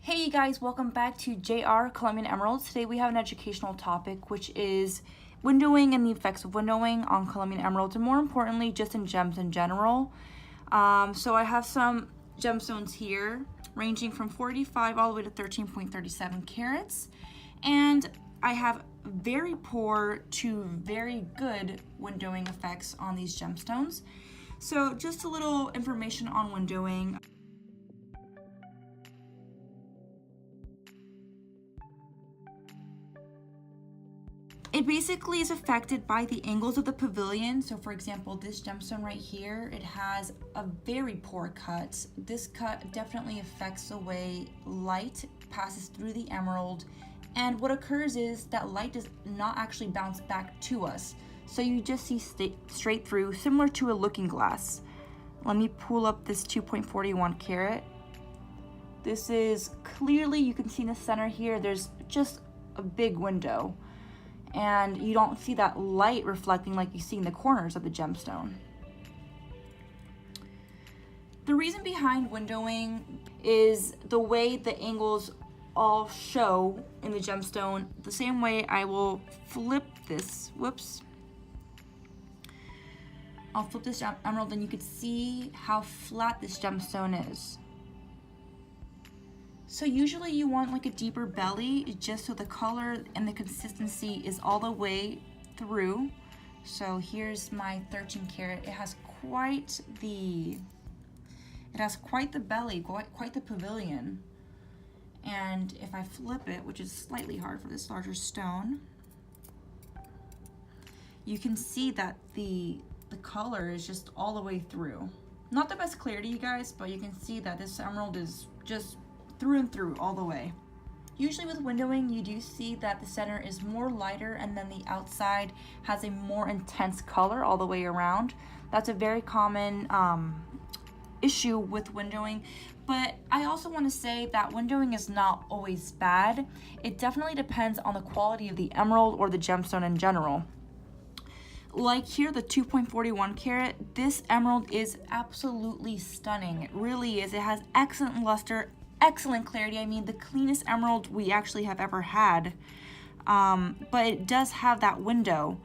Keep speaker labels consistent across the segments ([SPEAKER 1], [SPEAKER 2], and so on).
[SPEAKER 1] Hey you guys, welcome back to JR Colombian Emeralds. Today we have an educational topic which is windowing and the effects of windowing on Colombian emeralds, and more importantly just in gems in general. So I have some gemstones here ranging from 45 all the way to 13.37 carats, and I have very poor to very good windowing effects on these gemstones. So just a little information on windowing. It basically is affected by the angles of the pavilion. So for example, this gemstone right here, it has a very poor cut. This cut definitely affects the way light passes through the emerald. And what occurs is that light does not actually bounce back to us. So you just see straight through, similar to a looking glass. Let me pull up this 2.41 carat. This is clearly, you can see in the center here, there's just a big window. And you don't see that light reflecting like you see in the corners of the gemstone. The reason behind windowing is the way the angles all show in the gemstone. The same way I will flip this, I'll flip this emerald and you can see how flat this gemstone is. So usually you want like a deeper belly just so the color and the consistency is all the way through. So here's my 13 carat. It has quite the belly, quite the pavilion. And if I flip it, which is slightly hard for this larger stone, you can see that the color is just all the way through. Not the best clarity, you guys, but you can see that this emerald is just through and through all the way. Usually with windowing, you do see that the center is more lighter and then the outside has a more intense color all the way around. That's a very common issue with windowing, but I also want to say that windowing is not always bad. It definitely depends on the quality of the emerald or the gemstone in general. Like here, the 2.41 carat, this emerald is absolutely stunning. It really is. It has excellent luster, excellent clarity. I mean, the cleanest emerald we actually have ever had, but it does have that window.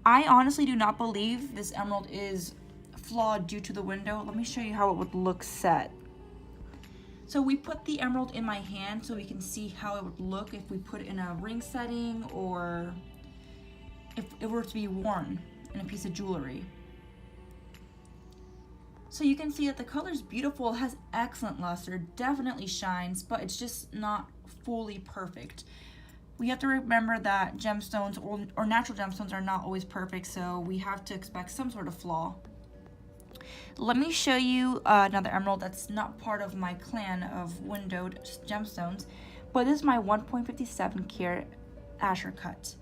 [SPEAKER 1] I honestly do not believe this emerald is flawed due to the window. Let me show you how it would look set. So we put the emerald in my hand so we can see how it would look if we put it in a ring setting or if it were to be worn in a piece of jewelry. So you can see that the color is beautiful, it has excellent luster, definitely shines, but it's just not fully perfect. We have to remember that gemstones or natural gemstones are not always perfect, so we have to expect some sort of flaw. Let me show you another emerald that's not part of my clan of windowed gemstones, but this is my 1.57 carat Asher cut.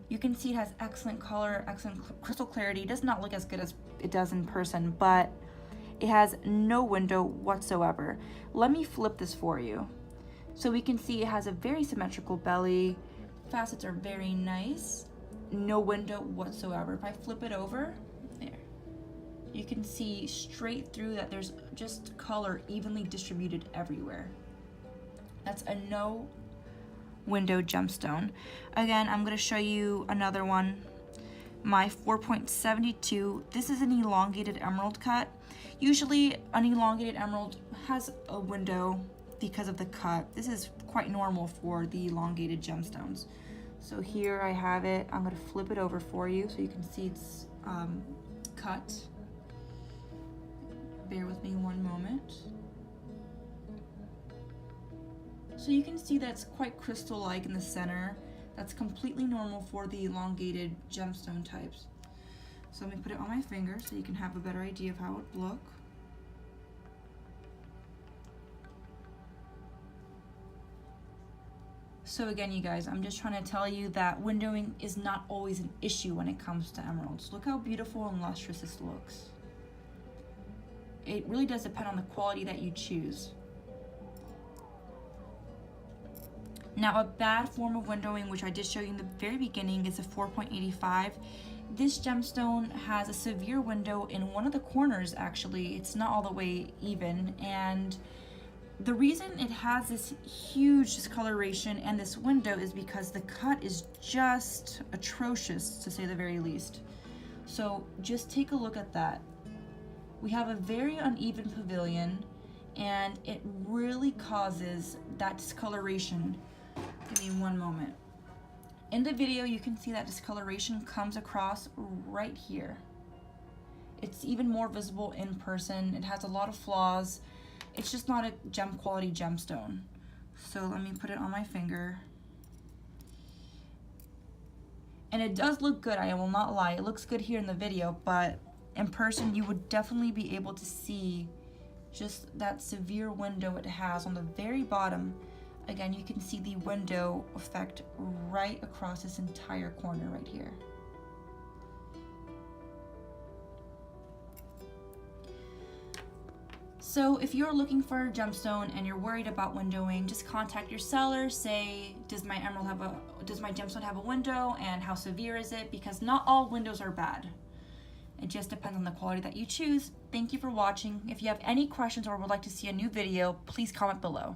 [SPEAKER 1] You can see it has excellent color, excellent crystal clarity. It does not look as good as it does in person, but it has no window whatsoever. Let me flip this for you. So we can see it has a very symmetrical belly. Facets are very nice. No window whatsoever. If I flip it over, there, you can see straight through that there's just color evenly distributed everywhere. That's a no window gemstone. Again, I'm going to show you another one, my 4.72. This is an elongated emerald cut. Usually an elongated emerald has a window because of the cut. This is quite normal for the elongated gemstones. So here I have it. I'm going to flip it over for you so you can see it's cut. Bear with me one moment. So you can see that's quite crystal-like in the center. That's completely normal for the elongated gemstone types. So let me put it on my finger so you can have a better idea of how it would look. So again, you guys, I'm just trying to tell you that windowing is not always an issue when it comes to emeralds. Look how beautiful and lustrous this looks. It really does depend on the quality that you choose. Now, a bad form of windowing, which I did show you in the very beginning, is a 4.85. This gemstone has a severe window in one of the corners, actually. It's not all the way even, and The reason it has this huge discoloration and this window is because the cut is just atrocious, to say the very least. So just take a look at that. We have a very uneven pavilion, and it really causes that discoloration. Give me one moment. In the video, you can see that discoloration comes across right here. It's even more visible in person. It has a lot of flaws. It's just not a gem quality gemstone. So let me put it on my finger. And it does look good, I will not lie. It looks good here in the video, but in person you would definitely be able to see just that severe window it has on the very bottom. Again, you can see the window effect right across this entire corner right here. So if you're looking for a gemstone and you're worried about windowing, just contact your seller. Say, does my gemstone have a window, and how severe is it? Because not all windows are bad. It just depends on the quality that you choose. Thank you for watching. If you have any questions or would like to see a new video, please comment below.